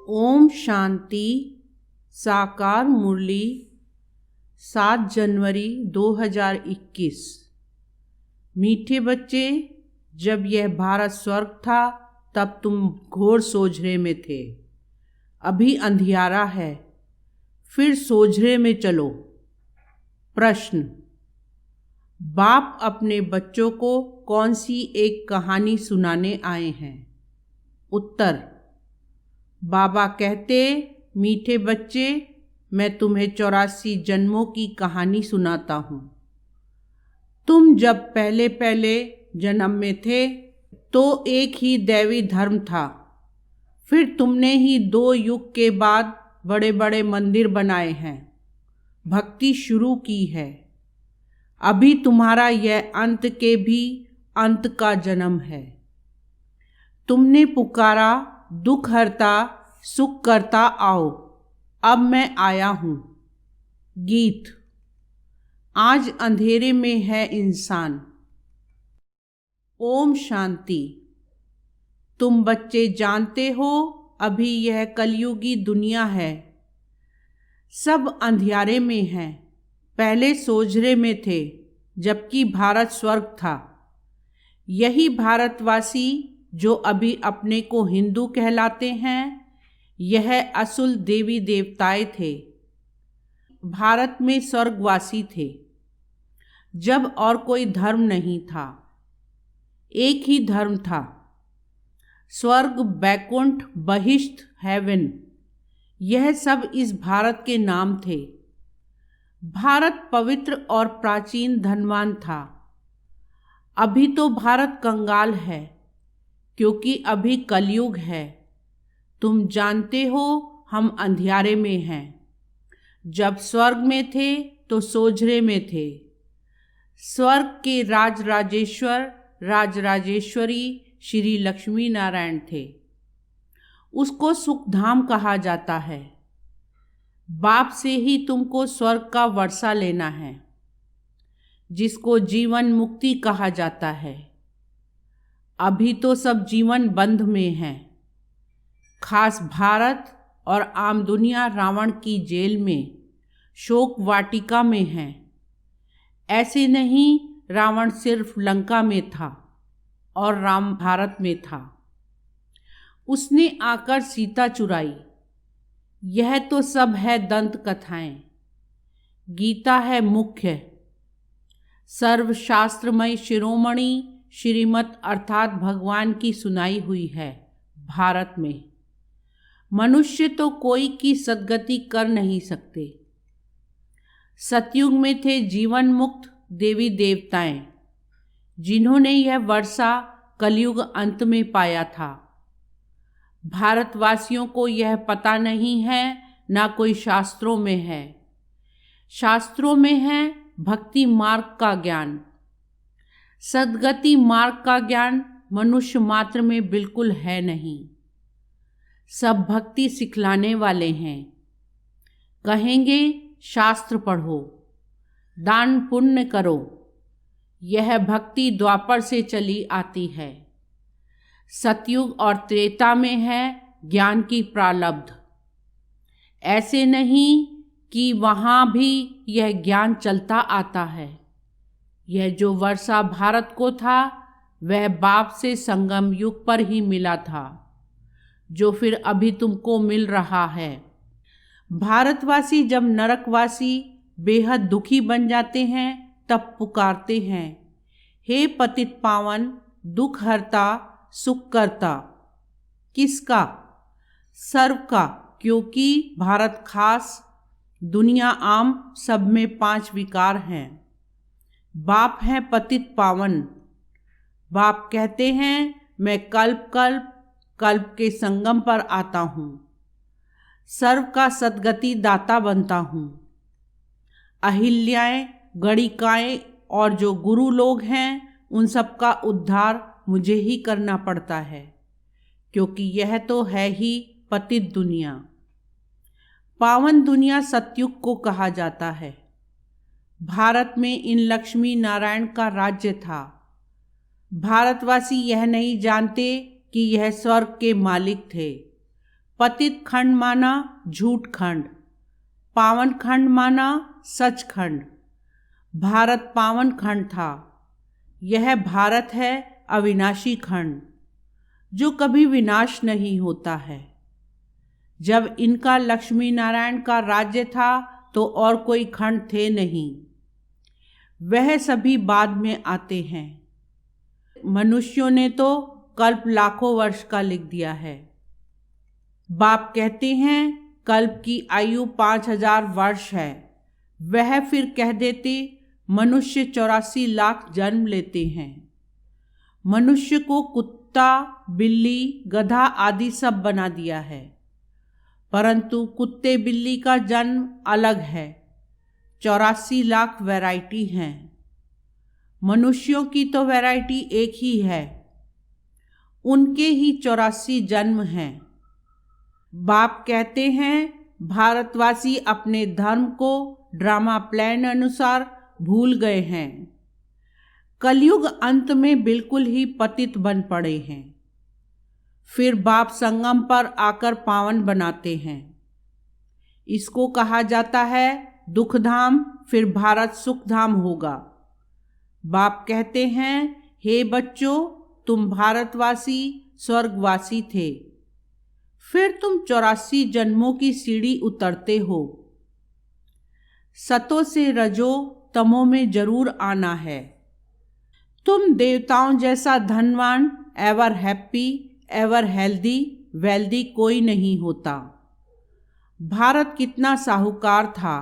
ओम शांति। साकार मुरली 7 जनवरी 2021। मीठे बच्चे, जब यह भारत स्वर्ग था तब तुम घोर सोझरे में थे। अभी अंधियारा है, फिर सोझरे में चलो। प्रश्न: बाप अपने बच्चों को कौन सी एक कहानी सुनाने आए हैं? उत्तर: बाबा कहते, मीठे बच्चे, मैं तुम्हें 84 जन्मों की कहानी सुनाता हूँ। तुम जब पहले पहले जन्म में थे तो एक ही दैवी धर्म था। फिर तुमने ही 2 युग के बाद बड़े बड़े मंदिर बनाए हैं, भक्ति शुरू की है। अभी तुम्हारा यह अंत के भी अंत का जन्म है। तुमने पुकारा, दुख हरता सुख करता आओ, अब मैं आया हूँ। गीत। आज अंधेरे में है इंसान। ओम शांति। तुम बच्चे जानते हो, अभी यह कलयुगी दुनिया है। सब अंधियारे में हैं। पहले सोझरे में थे, जबकि भारत स्वर्ग था। यही भारतवासी जो अभी अपने को हिंदू कहलाते हैं, यह असुल देवी देवताएं थे। भारत में स्वर्गवासी थे, जब और कोई धर्म नहीं था। एक ही धर्म था, स्वर्ग, बैकुंठ, बहिष्ठ, हेवन। यह सब इस भारत के नाम थे। भारत पवित्र और प्राचीन धनवान था। अभी तो भारत कंगाल है, क्योंकि अभी कलयुग है। तुम जानते हो, हम अंधियारे में हैं। जब स्वर्ग में थे तो सोझरे में थे। स्वर्ग के राजराजेश्वर राजराजेश्वरी श्री लक्ष्मी नारायण थे। उसको सुखधाम कहा जाता है। बाप से ही तुमको स्वर्ग का वर्षा लेना है, जिसको जीवन मुक्ति कहा जाता है। अभी तो सब जीवन बंध में हैं। खास भारत और आम दुनिया रावण की जेल में, शोक वाटिका में है। ऐसे नहीं, रावण सिर्फ लंका में था और राम भारत में था। उसने आकर सीता चुराई। यह तो सब है दंत कथाएं। गीता है मुख्य। सर्वशास्त्रमय शिरोमणि श्रीमत अर्थात भगवान की सुनाई हुई है। भारत में मनुष्य तो कोई की सद्गति कर नहीं सकते। सतयुग में थे जीवन मुक्त देवी देवताएं, जिन्होंने यह वर्षा कलयुग अंत में पाया था। भारतवासियों को यह पता नहीं है, ना कोई शास्त्रों में है। शास्त्रों में है भक्ति मार्ग का ज्ञान। सद्गति मार्ग का ज्ञान मनुष्य मात्र में बिल्कुल है नहीं। सब भक्ति सिखलाने वाले हैं। कहेंगे शास्त्र पढ़ो, दान पुण्य करो। यह भक्ति द्वापर से चली आती है। सतयुग और त्रेता में है ज्ञान की प्रारब्ध। ऐसे नहीं कि वहाँ भी यह ज्ञान चलता आता है। यह जो वर्षा भारत को था, वह बाप से संगम युग पर ही मिला था, जो फिर अभी तुमको मिल रहा है। भारतवासी जब नरकवासी बेहद दुखी बन जाते हैं, तब पुकारते हैं, हे पतित पावन, दुख हरता सुख करता। किसका? सर्व का, क्योंकि भारत खास, दुनिया आम, सब में 5 विकार हैं। बाप हैं पतित पावन। बाप कहते हैं, मैं कल्प कल्प कल्प के संगम पर आता हूँ। सर्व का सद्गति दाता बनता हूँ। अहिल्याएं, गणिकाएं और जो गुरु लोग हैं, उन सब का उद्धार मुझे ही करना पड़ता है, क्योंकि यह तो है ही पतित दुनिया। पावन दुनिया सतयुग को कहा जाता है। भारत में इन लक्ष्मी नारायण का राज्य था। भारतवासी यह नहीं जानते कि यह स्वर्ग के मालिक थे। पतित खंड माना झूठ खंड, पावन खंड माना सच खंड। भारत पावन खंड था। यह भारत है अविनाशी खंड, जो कभी विनाश नहीं होता है। जब इनका लक्ष्मी नारायण का राज्य था तो और कोई खंड थे नहीं, वह सभी बाद में आते हैं। मनुष्यों ने तो कल्प लाखों वर्ष का लिख दिया है। बाप कहते हैं कल्प की आयु 5000 वर्ष है। वह फिर कह देते मनुष्य 84 लाख जन्म लेते हैं। मनुष्य को कुत्ता, बिल्ली, गधा आदि सब बना दिया है, परंतु कुत्ते बिल्ली का जन्म अलग है। 84 लाख वैरायटी हैं। मनुष्यों की तो वैरायटी एक ही है, उनके ही 84 जन्म हैं। बाप कहते हैं भारतवासी अपने धर्म को ड्रामा प्लान अनुसार भूल गए हैं। कलयुग अंत में बिल्कुल ही पतित बन पड़े हैं। फिर बाप संगम पर आकर पावन बनाते हैं। इसको कहा जाता है दुख धाम, फिर भारत सुख धाम होगा। बाप कहते हैं हे बच्चों, तुम भारतवासी स्वर्गवासी थे, फिर तुम 84 जन्मों की सीढ़ी उतरते हो। सतो से रजो तमो में जरूर आना है। तुम देवताओं जैसा धनवान, ever happy, ever healthy, wealthy कोई नहीं होता। भारत कितना साहूकार था।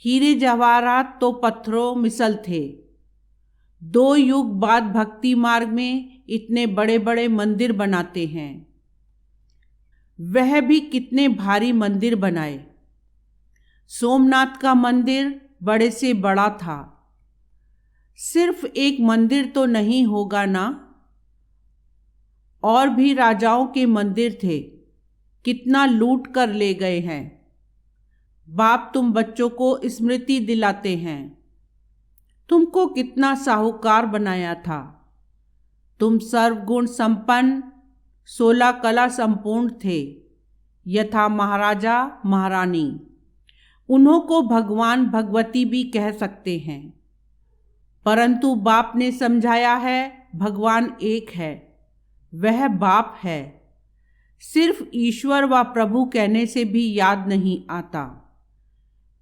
हीरे जवाहरात तो पत्थरों मिसल थे। 2 युग बाद भक्ति मार्ग में इतने बड़े बड़े मंदिर बनाते हैं। वह भी कितने भारी मंदिर बनाए। सोमनाथ का मंदिर बड़े से बड़ा था। सिर्फ एक मंदिर तो नहीं होगा ना, और भी राजाओं के मंदिर थे, कितना लूट कर ले गए हैं। बाप तुम बच्चों को स्मृति दिलाते हैं, तुमको कितना साहूकार बनाया था। तुम सर्वगुण संपन्न, 16 कला संपूर्ण थे, यथा महाराजा महारानी। उन्हों को भगवान भगवती भी कह सकते हैं, परंतु बाप ने समझाया है भगवान एक है, वह बाप है। सिर्फ ईश्वर व प्रभु कहने से भी याद नहीं आता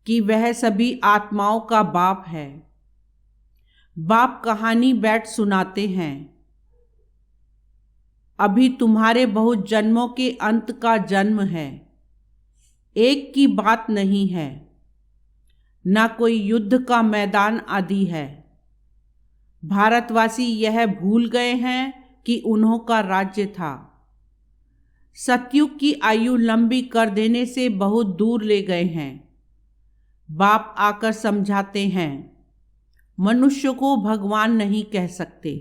कि वह सभी आत्माओं का बाप है। बाप कहानी बैठ सुनाते हैं। अभी तुम्हारे बहुत जन्मों के अंत का जन्म है, एक की बात नहीं है, ना कोई युद्ध का मैदान आदि है। भारतवासी यह भूल गए हैं कि उन्हों का राज्य था। सतयुग की आयु लंबी कर देने से बहुत दूर ले गए हैं। बाप आकर समझाते हैं मनुष्य को भगवान नहीं कह सकते।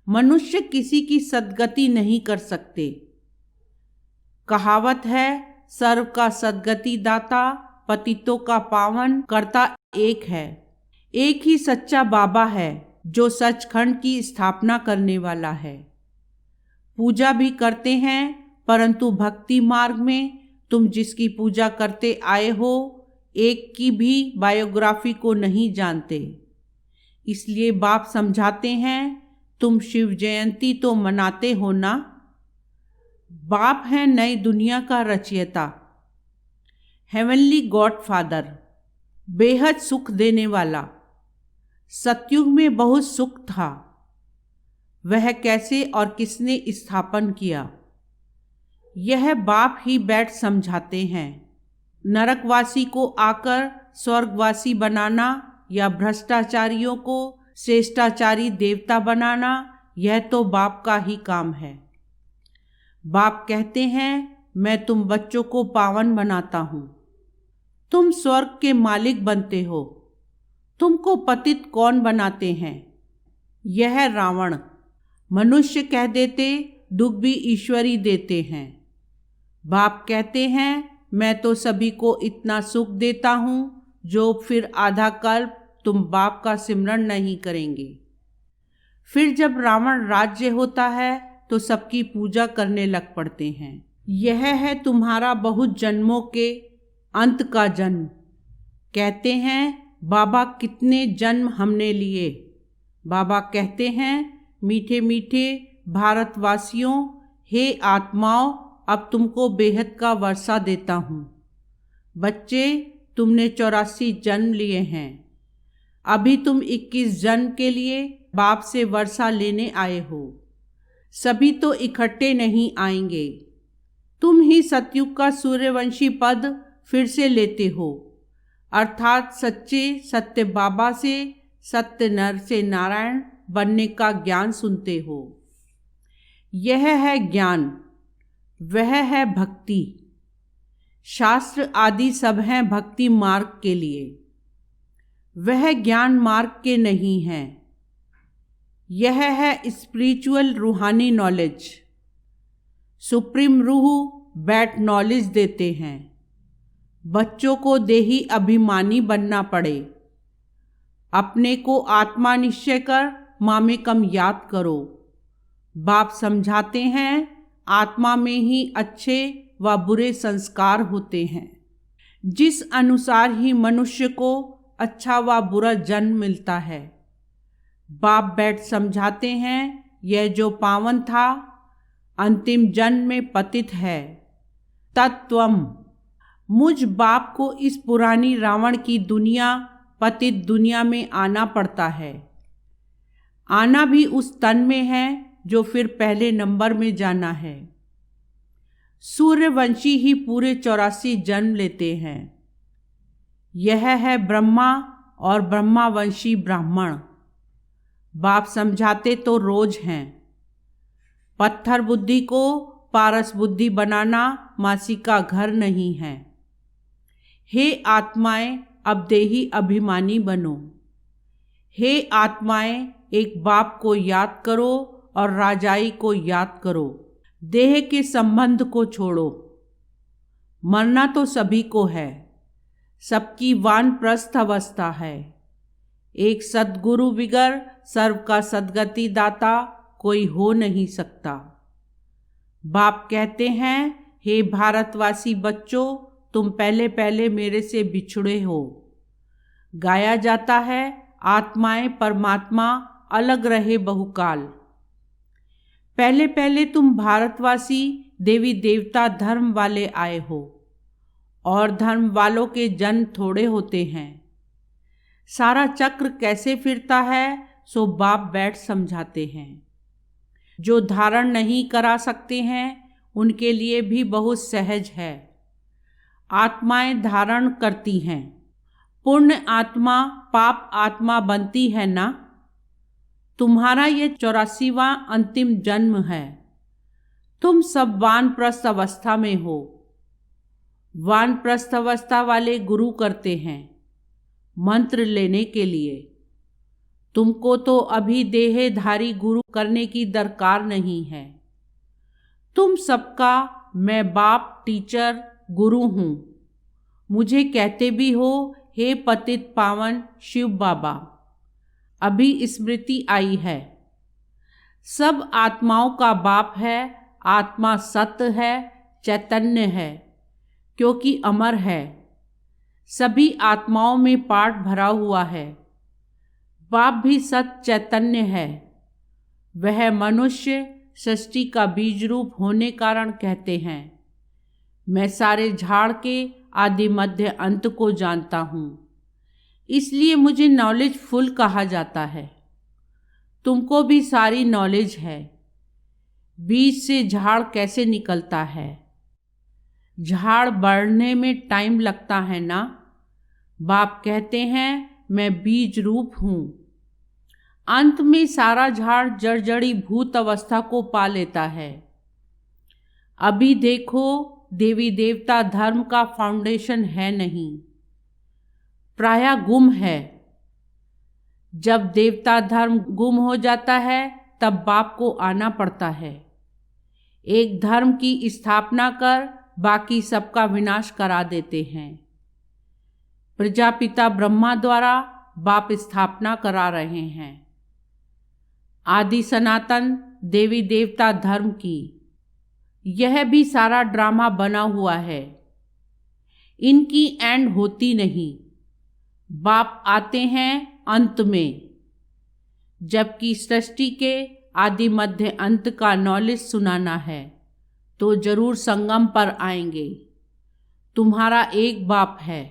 मनुष्य किसी की सद्गति नहीं कर सकते। कहावत है सर्व का सद्गति दाता, पतितों का पावन करता एक है। एक ही सच्चा बाबा है जो सचखंड की स्थापना करने वाला है। पूजा भी करते हैं, परंतु भक्ति मार्ग में तुम जिसकी पूजा करते आए हो, एक की भी बायोग्राफी को नहीं जानते। इसलिए बाप समझाते हैं तुम शिव जयंती तो मनाते हो ना। बाप है नई दुनिया का रचयिता, हेवनली गॉड फादर, बेहद सुख देने वाला। सतयुग में बहुत सुख था, वह कैसे और किसने स्थापन किया, यह बाप ही बैठ समझाते हैं। नरकवासी को आकर स्वर्गवासी बनाना या भ्रष्टाचारियों को श्रेष्ठाचारी देवता बनाना, यह तो बाप का ही काम है। बाप कहते हैं मैं तुम बच्चों को पावन बनाता हूँ। तुम स्वर्ग के मालिक बनते हो, तुमको पतित कौन बनाते हैं? यह रावण। मनुष्य कह देते दुख भी ईश्वरी देते हैं। बाप कहते हैं मैं तो सभी को इतना सुख देता हूँ जो फिर आधा कल्प तुम बाप का सिमरण नहीं करेंगे। फिर जब रावण राज्य होता है तो सबकी पूजा करने लग पड़ते हैं। यह है तुम्हारा बहुत जन्मों के अंत का जन्म। कहते हैं बाबा कितने जन्म हमने लिए। बाबा कहते हैं मीठे मीठे भारतवासियों, हे आत्माओं, अब तुमको बेहद का वर्षा देता हूँ। बच्चे, तुमने 84 जन्म लिए हैं। अभी तुम 21 जन्म के लिए बाप से वर्षा लेने आए हो। सभी तो इकट्ठे नहीं आएंगे। तुम ही सतयुग का सूर्यवंशी पद फिर से लेते हो, अर्थात सच्चे सत्य बाबा से सत्य नर से नारायण बनने का ज्ञान सुनते हो। यह है ज्ञान, वह है भक्ति। शास्त्र आदि सब हैं भक्ति मार्ग के लिए, वह ज्ञान मार्ग के नहीं है। यह है स्पिरिचुअल रूहानी नॉलेज। सुप्रीम रूह बैठ नॉलेज देते हैं। बच्चों को देही अभिमानी बनना पड़े। अपने को आत्मा निश्चय कर मामेकम याद करो। बाप समझाते हैं आत्मा में ही अच्छे व बुरे संस्कार होते हैं। जिस अनुसार ही मनुष्य को अच्छा व बुरा जन्म मिलता है। बाप बैठ समझाते हैं यह जो पावन था अंतिम जन्म में पतित है। तत्वम, मुझ बाप को इस पुरानी रावण की दुनिया पतित दुनिया में आना पड़ता है। आना भी उस तन में है जो फिर पहले नंबर में जाना है। सूर्यवंशी ही पूरे 84 जन्म लेते हैं। यह है ब्रह्मा और ब्रह्मावंशी ब्राह्मण। बाप समझाते तो रोज हैं। पत्थर बुद्धि को पारस बुद्धि बनाना मासी का घर नहीं है। हे आत्माएं, अब देही अभिमानी बनो। हे आत्माएं, एक बाप को याद करो और राजाई को याद करो। देह के संबंध को छोड़ो। मरना तो सभी को है, सबकी वानप्रस्थ अवस्था है। एक सद्गुरु बिगर सर्व का सद्गति दाता कोई हो नहीं सकता। बाप कहते हैं हे भारतवासी बच्चों, तुम पहले पहले मेरे से बिछुड़े हो। गाया जाता है आत्माएं परमात्मा अलग रहे बहुकाल। पहले पहले तुम भारतवासी देवी देवता धर्म वाले आए हो और धर्म वालों के जन्म थोड़े होते हैं। सारा चक्र कैसे फिरता है सो बाप बैठ समझाते हैं। जो धारण नहीं करा सकते हैं उनके लिए भी बहुत सहज है। आत्माएं धारण करती हैं। पुण्य आत्मा पाप आत्मा बनती है ना। तुम्हारा ये 84वां अंतिम जन्म है। तुम सब वानप्रस्थ अवस्था में हो। वानप्रस्थ अवस्था वाले गुरु करते हैं मंत्र लेने के लिए। तुमको तो अभी देहधारी गुरु करने की दरकार नहीं है। तुम सबका मैं बाप टीचर गुरु हूँ। मुझे कहते भी हो हे पतित पावन शिव बाबा। अभी स्मृति आई है। सब आत्माओं का बाप है। आत्मा सत्य है, चैतन्य है, क्योंकि अमर है। सभी आत्माओं में पाठ भरा हुआ है। बाप भी सत्य चैतन्य है। वह मनुष्य सृष्टि का बीज रूप होने कारण कहते हैं मैं सारे झाड़ के आदि मध्य अंत को जानता हूँ। इसलिए मुझे नॉलेज फुल कहा जाता है। तुमको भी सारी नॉलेज है। बीज से झाड़ कैसे निकलता है। झाड़ बढ़ने में टाइम लगता है ना। बाप कहते हैं मैं बीज रूप हूँ। अंत में सारा झाड़ जड़जड़ी भूत अवस्था को पा लेता है। अभी देखो देवी देवता धर्म का फाउंडेशन है नहीं, प्रायः गुम है। जब देवता धर्म गुम हो जाता है तब बाप को आना पड़ता है। एक धर्म की स्थापना कर बाकी सबका विनाश करा देते हैं। प्रजापिता ब्रह्मा द्वारा बाप स्थापना करा रहे हैं। आदि सनातन देवी देवता धर्म की। यह भी सारा ड्रामा बना हुआ है। इनकी एंड होती नहीं। बाप आते हैं अंत में। जबकि सृष्टि के आदि मध्य अंत का नॉलेज सुनाना है तो जरूर संगम पर आएंगे। तुम्हारा एक बाप है।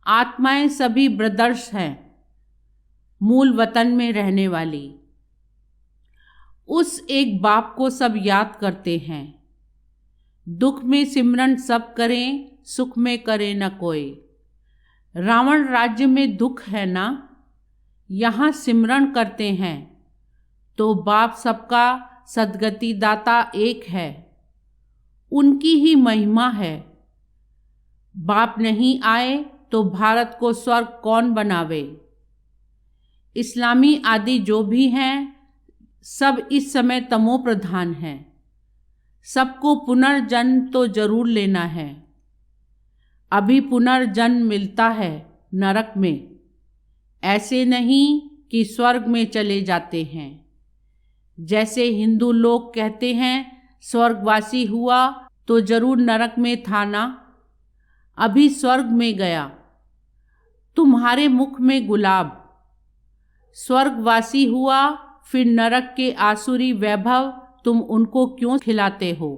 आत्माएं सभी ब्रदर्स हैं, मूल वतन में रहने वाली। उस एक बाप को सब याद करते हैं। दुख में सिमरन सब करें, सुख में करे न कोई। रावण राज्य में दुख है ना, यहाँ सिमरन करते हैं तो बाप सबका सद्गति दाता एक है। उनकी ही महिमा है। बाप नहीं आए तो भारत को स्वर्ग कौन बनावे। इस्लामी आदि जो भी हैं सब इस समय तमो प्रधान हैं। सबको पुनर्जन्म तो जरूर लेना है। अभी पुनर्जन्म मिलता है नरक में, ऐसे नहीं कि स्वर्ग में चले जाते हैं। जैसे हिंदू लोग कहते हैं स्वर्गवासी हुआ तो जरूर नरक में था ना, अभी स्वर्ग में गया। तुम्हारे मुख में गुलाब। स्वर्गवासी हुआ फिर नरक के आसुरी वैभव तुम उनको क्यों खिलाते हो।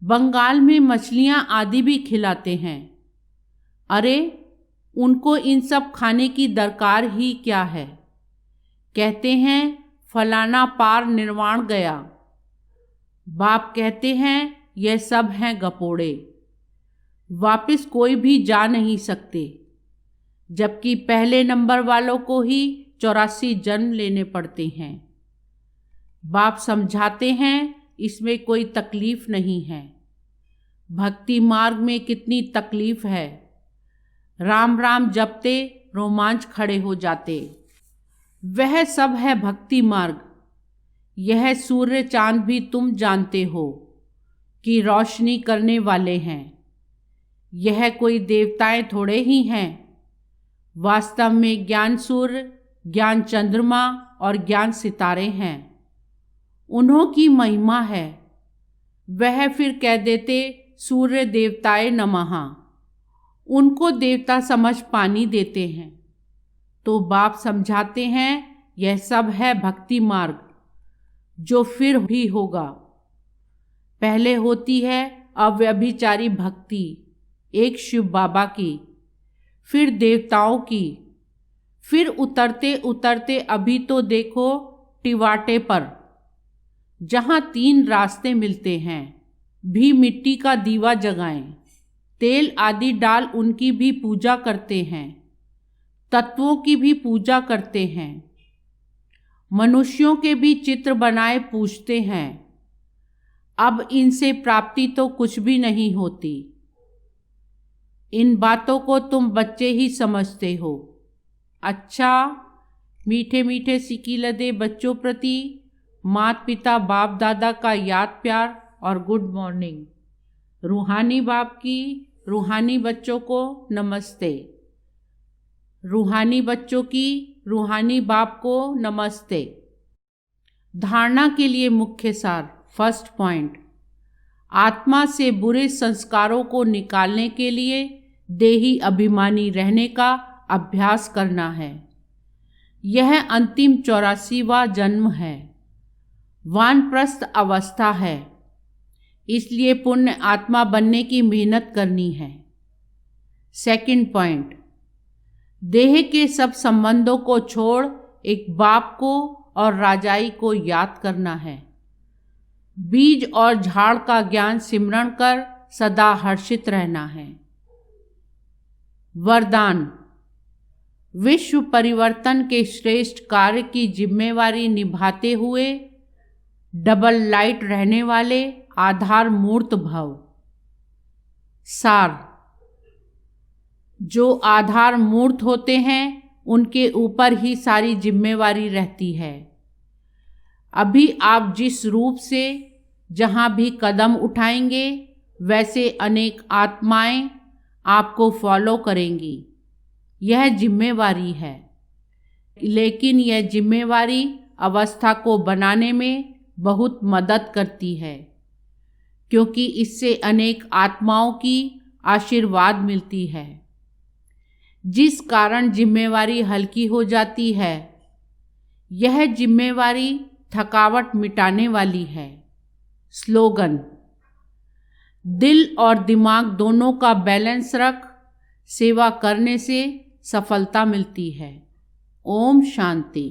बंगाल में मछलियां आदि भी खिलाते हैं। अरे उनको इन सब खाने की दरकार ही क्या है। कहते हैं फलाना पार निर्वाण गया। बाप कहते हैं यह सब हैं गपोड़े, वापिस कोई भी जा नहीं सकते। जबकि पहले नंबर वालों को ही 84 जन्म लेने पड़ते हैं। बाप समझाते हैं इसमें कोई तकलीफ नहीं है। भक्ति मार्ग में कितनी तकलीफ है। राम राम जपते रोमांच खड़े हो जाते। वह सब है भक्ति मार्ग। यह सूर्य चांद भी तुम जानते हो कि रोशनी करने वाले हैं। यह कोई देवताएं थोड़े ही हैं। वास्तव में ज्ञान सूर्य, ज्ञान चंद्रमा और ज्ञान सितारे हैं। उन्हों की महिमा है। वह फिर कह देते सूर्य देवताए नमः। उनको देवता समझ पानी देते हैं। तो बाप समझाते हैं यह सब है भक्ति मार्ग, जो फिर भी होगा। पहले होती है अव्यभिचारी भक्ति, एक शिव बाबा की, फिर देवताओं की, फिर उतरते उतरते अभी तो देखो टिवाटे पर, जहाँ 3 रास्ते मिलते हैं, भी मिट्टी का दीवा जगाएं। तेल आदि डाल उनकी भी पूजा करते हैं। तत्वों की भी पूजा करते हैं। मनुष्यों के भी चित्र बनाए पूजते हैं। अब इनसे प्राप्ति तो कुछ भी नहीं होती। इन बातों को तुम बच्चे ही समझते हो। अच्छा, मीठे मीठे सिकीलदे बच्चों प्रति माता पिता बाप दादा का याद प्यार और गुड मॉर्निंग। रूहानी बाप की रूहानी बच्चों को नमस्ते। रूहानी बच्चों की रूहानी बाप को नमस्ते। धारणा के लिए मुख्य सार। फर्स्ट पॉइंट, आत्मा से बुरे संस्कारों को निकालने के लिए देही अभिमानी रहने का अभ्यास करना है। यह अंतिम 84वां जन्म है। वानप्रस्थ अवस्था है, इसलिए पुण्य आत्मा बनने की मेहनत करनी है। सेकंड पॉइंट, देह के सब संबंधों को छोड़ एक बाप को और राजाई को याद करना है। बीज और झाड़ का ज्ञान सिमरण कर सदा हर्षित रहना है। वरदान, विश्व परिवर्तन के श्रेष्ठ कार्य की जिम्मेवारी निभाते हुए डबल लाइट रहने वाले आधार मूर्त भव। सार, जो आधार मूर्त होते हैं उनके ऊपर ही सारी जिम्मेवारी रहती है। अभी आप जिस रूप से जहाँ भी कदम उठाएंगे वैसे अनेक आत्माएं आपको फॉलो करेंगी। यह जिम्मेवारी है, लेकिन यह जिम्मेवारी अवस्था को बनाने में बहुत मदद करती है, क्योंकि इससे अनेक आत्माओं की आशीर्वाद मिलती है, जिस कारण जिम्मेवारी हल्की हो जाती है। यह जिम्मेवारी थकावट मिटाने वाली है। स्लोगन: दिल और दिमाग दोनों का बैलेंस रख, सेवा करने से सफलता मिलती है। ओम शांति।